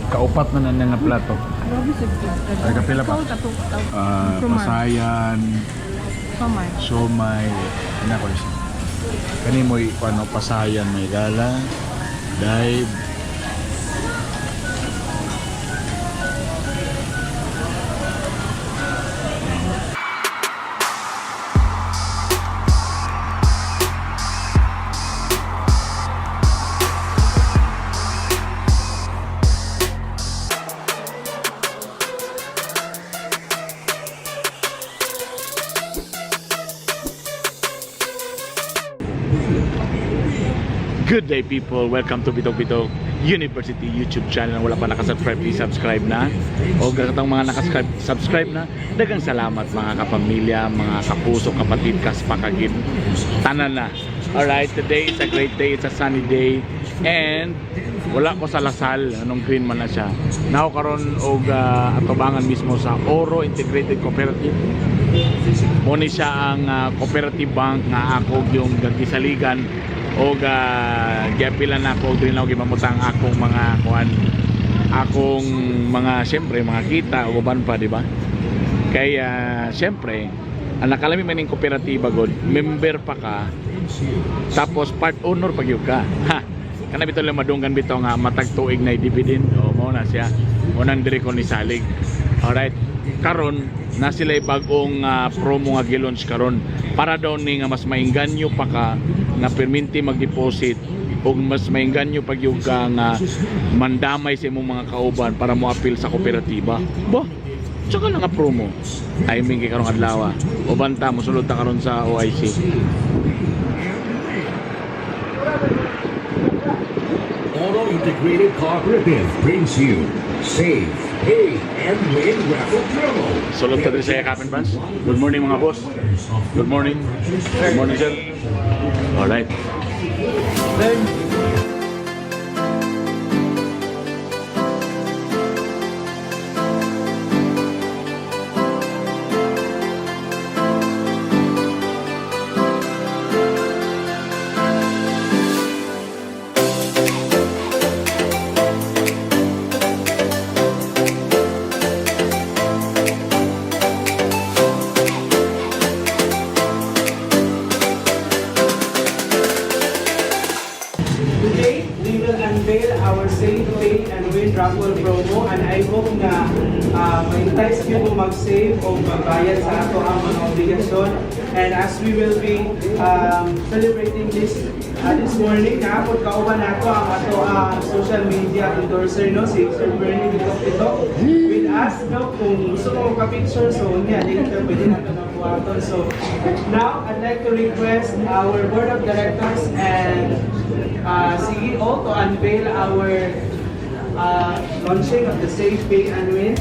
Kaupat na nga plato. Grabe sa Ay, kapila pa? Pasayan, siomay, ano ko siya. Kani mo ano, pasayan may gala, dive. Good day people, welcome to Bitok Bitok University YouTube channel. Wala pa nakasubscribe, please subscribe na. O gatang mga nakasubscribe na, dagang salamat mga kapamilya, mga kapuso, kapatid, kaspakagin, tanan na. Alright, today is a great day, it's a sunny day. And wala ko sa Lasal, anong green man na siya. Now karon og atubangan mismo sa Oro Integrated Cooperative. Muna siya ang cooperative bank nga ako yung gagisaligan o giapilan ako din ako gimamutang akong mga kuan, akong mga syempre mga kita o uban pa, di ba? Kaya syempre ang nakalami man ning kooperatiba god, member pa ka tapos part owner pag yun ka. Ha, kana bitaw lang madunggan bitaw nga matag tuig na dividend o mao na siya unang diri ko ni salig. Alright, karon na sila bagong promo nga gilons karon para daw ni nga mas mainganyo pa ka na perminti mag-deposit o mas mainganyo pag yung ka nga mandamay sa imong mga kauban para mo appeal sa kooperatiba. Ba, tsaka na nga promo timing kay karong adlaw o banta mo sulod ta karon sa OIC. Oro Integrated Cooperative brings you Save, Pay, and Win Raffle Promo. Sulod ta din sa Yakapin Branch. Good morning mga boss. Good morning. Good morning sir. Alright. Today, we will unveil our Save, Pay, and Win raffle promo, and I hope na ma-entice kayo mo mag-save o magbayad sa ato ang mga obligasyon. And as we will be celebrating this morning, naapod kauban nato ang ato social media endorser, no? Si Sir Bernie Bitok Bitok with us, no? Kung gusto mo magpa-picture, so niya, dito pwede nato na buhaton. So now, I'd like to request our board of directors and CEO to unveil our launching of the Save, Pay, and Win.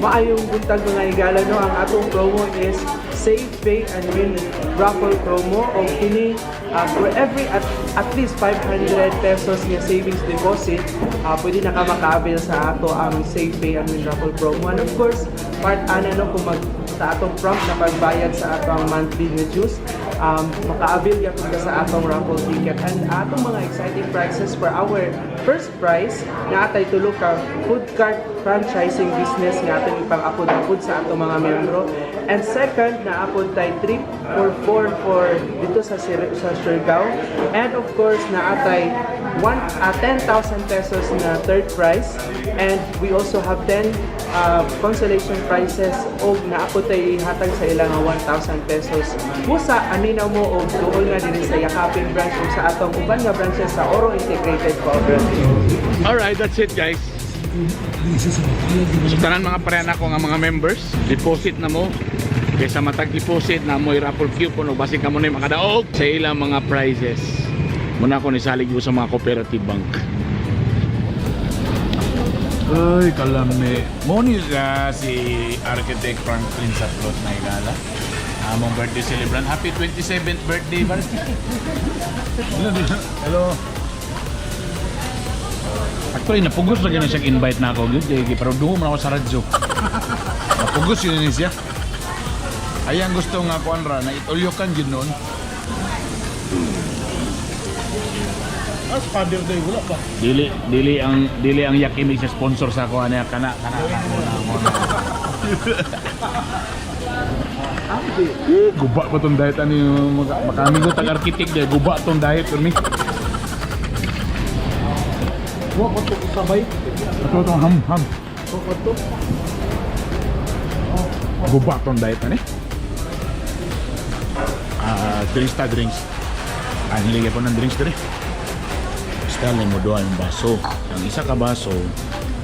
Maayong buntag mga igala, no? Ang atong promo is Save, Pay, and Win raffle promo o kini for every at least 500 pesos nga savings deposit, pwede na ka maka-avail sa ato ang Save, Pay, and Win raffle promo. And of course, part ana, no, kung sa atong prompt na pagbayad sa atong monthly dues, maka-avail yapon ka sa atong raffle ticket. And atong mga exciting prizes for our first prize na atay tulo ka food cart franchising business nga atong ipang-apod-apod sa atong mga miyembro. And second, na-apod tayo trip for dito sa Siargao. And of course, na-atay 10,000 pesos na third prize. And we also have 10 consolation prizes o na-apod tayo ihatag sa ilang 1,000 pesos. Busa, aninaw mo o dool nga din sa Yakapin branch o sa atong uban nga branches sa Oro Integrated Cooperative. Alright, that's it guys. So tanan mga parehan ako nga mga members, deposit na mo kaysa matag-deposit na mo i-raffle coupon o basig ka mo na yung makadaog sa ilang mga prizes. Muna ako nisalig sa mga cooperative bank. Ay, kalami. Moni si Architect Franklin Saplot na igala. Among birthday celebrant. Happy 27th birthday, Bar. Hello. Actually, napugos na gano'n siyang invite na ako. Pero doon mo na ako sa radyo. Napugos yun siya. Ay, ang gusto nga ko, Anra, na itulyokan yun noon. Father Day, wala ba? Dili ang Yakimig sa sponsor sa ako. Ano, kana. Guba pa tong diet ani makamigo tag arkitek dia guba tong diet ni. Wa ko to sabay. Ato tong ham. Wa ko to. Guba tong diet ani. Drinks. Hiligay po ng drinks dire. Basta mo doon ang baso. Ang isa ka baso,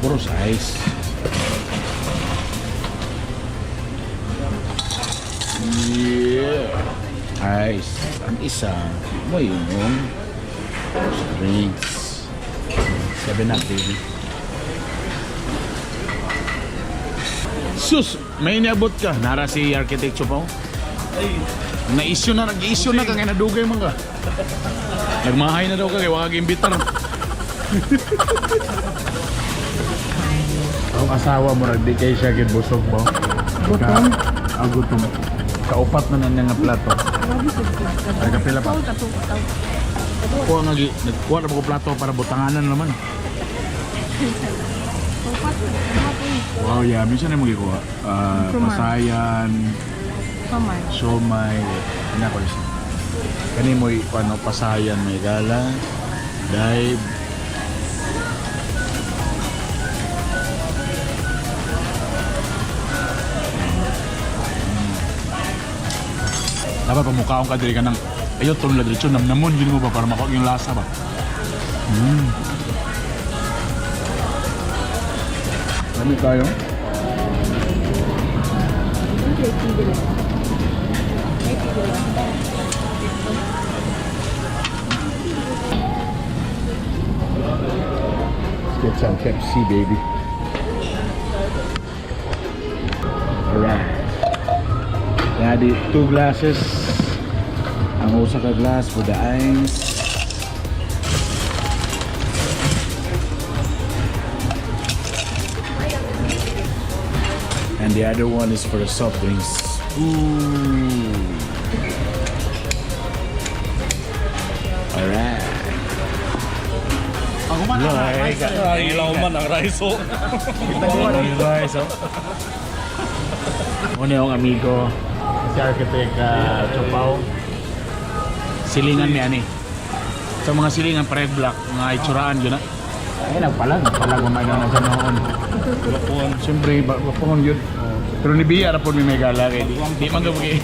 puro ice. Yeah. Ice. Ang isa, mo yung drinks. 7 up, baby. Sus! May niabot ka. Nara si architecture pa. Nag-issue na ka kaya nadugay man ka. Nagmahay na daw ka kaya wag imbitar. Ang asawa mo nagdi kay siya gid busog ba? Gutom? Gutom. Kaupat na nan nga plato. Nagapila pa. Kuha nga nagkuha na ko plato para butanganan naman. Wow, yeah, minsan na mo gikuha. Pasayan, siomay, ano ko siya. Kani mo ano pasayan may gala, dive. Dapat pamukhaon ka diri ka ng ayo tong ladritso namnamon gini mo ba para makuha yung lasa ba. Kami tayo. Let's get some Pepsi, baby. Alright. Jadi 2 glasses. Ang usa ka glass for the ice. And the other one is for the soft drinks. Ooh. Alright. Ako man ang rice. Ilaw man ang rice. Una yung amigo, si Architect Chopao. Silingan niya ni. Sa mga silingan, pared black, mga itsuraan yun na. Ay, nagpalag umaga na sa noon. Siyempre, bapuhon yun. Pero ni Bia na po may gala kaya di man gawin.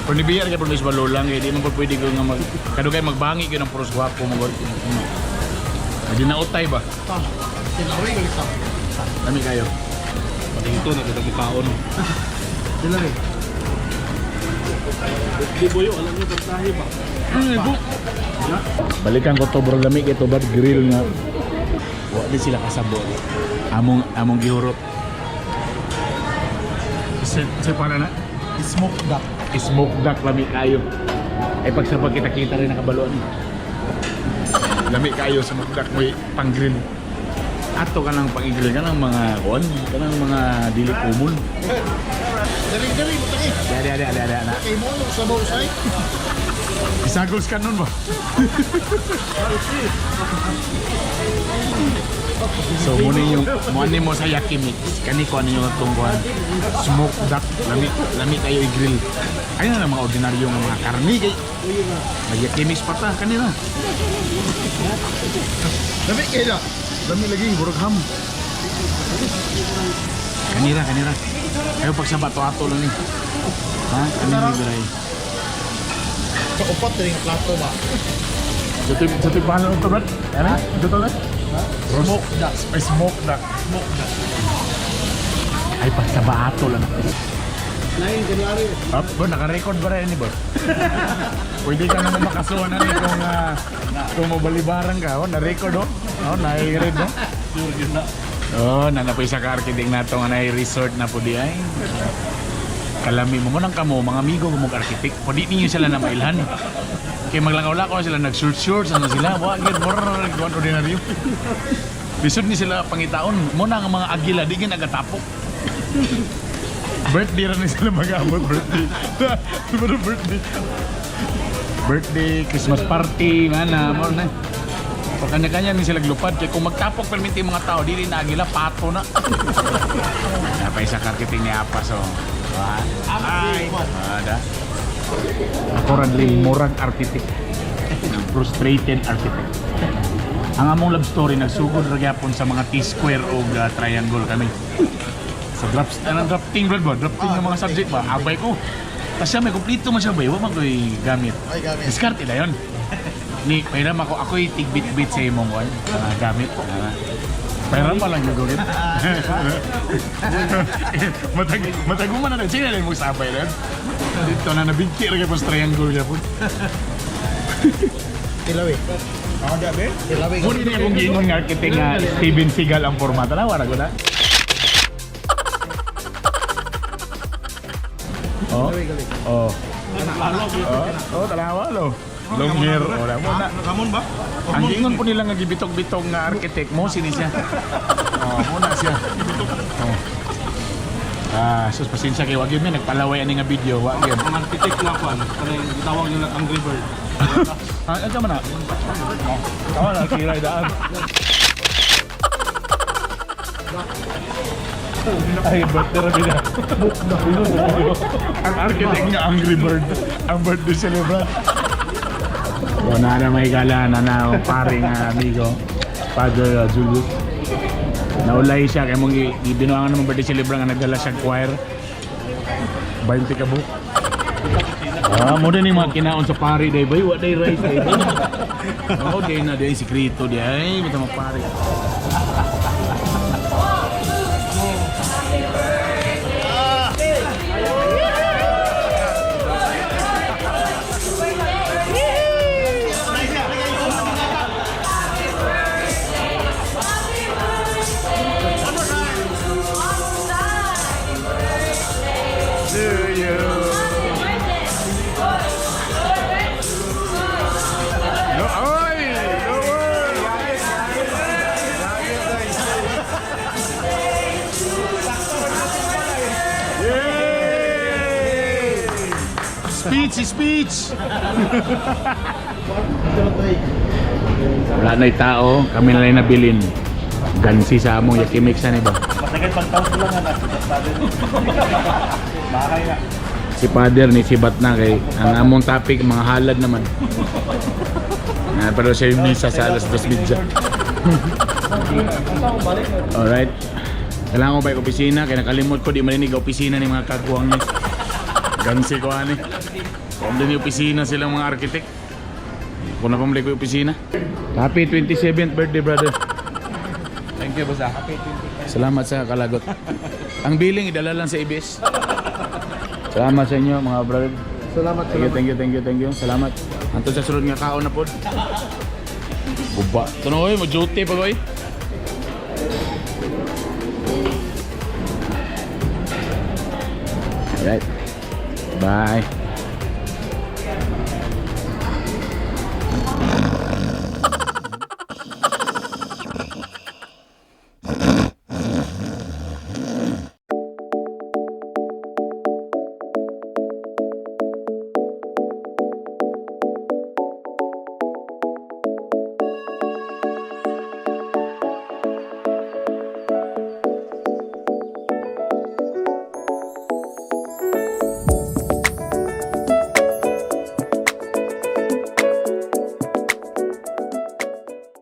Pero ni Bia na po may isbalolang kaya di man po pwede ko nga kado kayo magbangi ko ng puros guwapo mag Hindi na utay ba? Tinaway ko isa. Dami kayo. Pati ito, nagkakamukaon. Sila rin. Di boyo, alam niyo pagtahi ba? Balikan ko to bro, lamig ito ba grill nga. Wa di sila kasabot. Among gihurot. Sa para na? Smoke duck. Smoke duck lamig kayo. Ay pagsabag kita rin nakabaluan. Lamig kayo sa smoke duck may pang-grill. Ato ka ng pang-grill ka ng mga kon, ka ng mga dili kumon. Dari, mutaki. Ada. Kay mo, sabaw say. Isagos ka nun ba? So muna mo sa Yakimig. Kani ko ano yung tungkuhan. Smoke duck, lamig kayo i-grill. Ayun na mga ordinaryong mga karni kay. Mag-Yakimig pa ta kanina. Lamig kayo na. Lamig lagi burog ham. Kanira. Ayo pag sa bato-ato lang ni. Ha? Kanina biray. Sa upat rin ang plato ba? Sa tipahan ng ito, ano? Ito to, Smoke duck. Ay, smoke duck. Ay, pag sa bato lang. 9 January. Bro, naka-record ba rin ni Bro? Pwede ka naman makasuhan na kung mabalibaran ka. Na-record, na-record, Sure yun na. nanapoy sa ka-arkiting na ito nga na-resort na po di ay. kalami mo nang kamo mga amigo mo architect pwede ninyo sila na mailhan kay maglangaw-lakaw sila nag-short ano sila wa gid more ordinaryo bisod ni sila pangitaon mo na nga mga agila di gyud nagatapok birthday ra ni sila mag-abot birthday Christmas party mana mo na kanya-kanya ni sila glupad kay kung magtapok perminti mga tao dili na agila pato na napay sa marketing ni Apa so ay ada ako rin murag architect frustrated architect ang among love story nagsugod ra gyapon sa mga T-square o triangle kami sa drafting ba drafting ng mga subject ba abay ko kasi may kumplito man siya ba wa man ko'y gamit diskarte na yun ni pairam ako'y tigbit-bit sa imong kon gamit pairam pa lang yung gawin mataguman na rin sila rin mong sabay rin dito na nabigki rin kayo sa triangle niya po Ilawi. Ako gabi? Ilawi. muli niya kung giingon nga architect nga Steven Seagal ang formata na wala ko na oh talawa lo long hair wala mo na Kamon ba? ang gingon po nila nga gibitog-bitog nga architect mo sini siya muna siya sus pasensya kay wag yun may nagpalaway ani nga video wag yun Ang architect lang ko. Tawag nyo lang Angry Bird. ano man na tawa na kiray daan ay birthday rabi na ang architect nga Angry Bird ang birthday celebrant na may gala na paring amigo Father Julius naulay siya kaya mong ibinuangan naman birthday celebrant nga nagdala siya choir 20 ka buhok mo din yung mga kinaon sa pari day bay what day rice day bay day na day sikrito day ay basta magpari Speech! Wala na'y tao, kami na lang nabilin. Gansi sa among yakimix na ba? Matagal pang taon ko lang na. Bakay na. Si Father ni sibat na kay ang among topic mga halad naman. Pero siya yung misa sa alas 2:30. Alright. Kailangan ko ba yung opisina? Kaya nakalimot ko di marinig ang opisina ni mga kagwang ni. Gansi ko ani. Kung din yung opisina silang mga architect. Kung na pamalik ko yung opisina. Happy 27th birthday, brother. Thank you, boss. Salamat sa kalagot. Ang billing idala lang sa ABS. Salamat sa inyo mga brother. Salamat. Thank you. Salamat. Anto sa sunod nga kaon na pod. Guba. Tunoy mo duty pa koy. Alright. Bye.